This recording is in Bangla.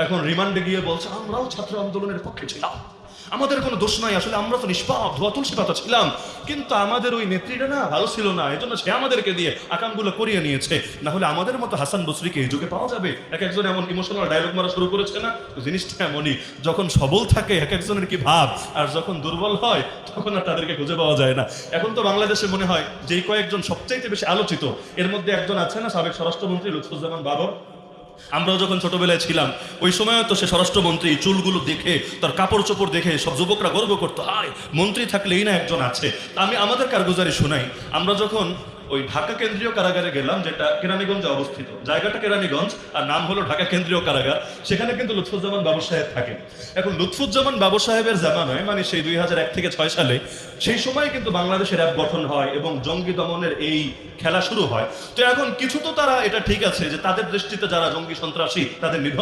এখন রিমান্ডে গিয়ে বলছে আমরাও ছাত্র আন্দোলনের পক্ষে ছিলাম, আমাদের কোনো দোষ নাই, আসলে আমরা তো নিষ্পাপ ধোয়া তুলসী পাতা ছিলাম, কিন্তু আমাদের ওই নেত্রীটা না ভালো ছিল না, এজন্য সে আমাদেরকে দিয়ে আকামগুলো করিয়ে নিয়েছে, না হলে আমাদের মতো হাসান বসরিকে এই যুগে পাওয়া যাবে। এক একজন এমন ইমোশনাল ডায়লগ মারা শুরু করেছে না, জিনিসটা এমনই, যখন সবল থাকে এক একজনের কি ভাব, আর যখন দুর্বল হয় তখন আর তাদেরকে খুঁজে পাওয়া যায় না। এখন তো বাংলাদেশে মনে হয় যেই কয়েকজন সবচাইতে বেশি আলোচিত, এর মধ্যে একজন আছে না সাবেক স্বরাষ্ট্রমন্ত্রী লুৎফুজ্জামান বাবর। আমরাও যখন ছোটবেলায় ছিলাম ওই সময় তো সে স্বরাষ্ট্রমন্ত্রী, চুলগুলো দেখে তার কাপড় চোপড় দেখে সব যুবকরা গর্ব করতো, আয় মন্ত্রী থাকলেই না একজন আছে। আমি আমাদের কারগুজারি শোনাই, আমরা যখন ওই ঢাকা কেন্দ্রীয় কারাগারে গেলাম, যেটা কেরানীগঞ্জে অবস্থিত, জায়গাটা কেরানীগঞ্জ আর নাম হলো ঢাকা কেন্দ্রীয় কারাগার, সেখানে কিন্তু লুৎফুজ্জামান বাবু সাহেব থাকেন। এখন লুৎফুজ্জামান বাবু সাহেবের জামানায়, মানে সেই 2001 থেকে 6 সালে, সেই সময় কিন্তু বাংলাদেশের অ্যাপ গঠন হয় এবং জঙ্গি দমনের এই খেলা শুরু হয়। তো এখন কিছু তো তারা এটা ঠিক আছে যে তাদের দৃষ্টিতে যারা জঙ্গি সন্ত্রাসী তাদের নিধন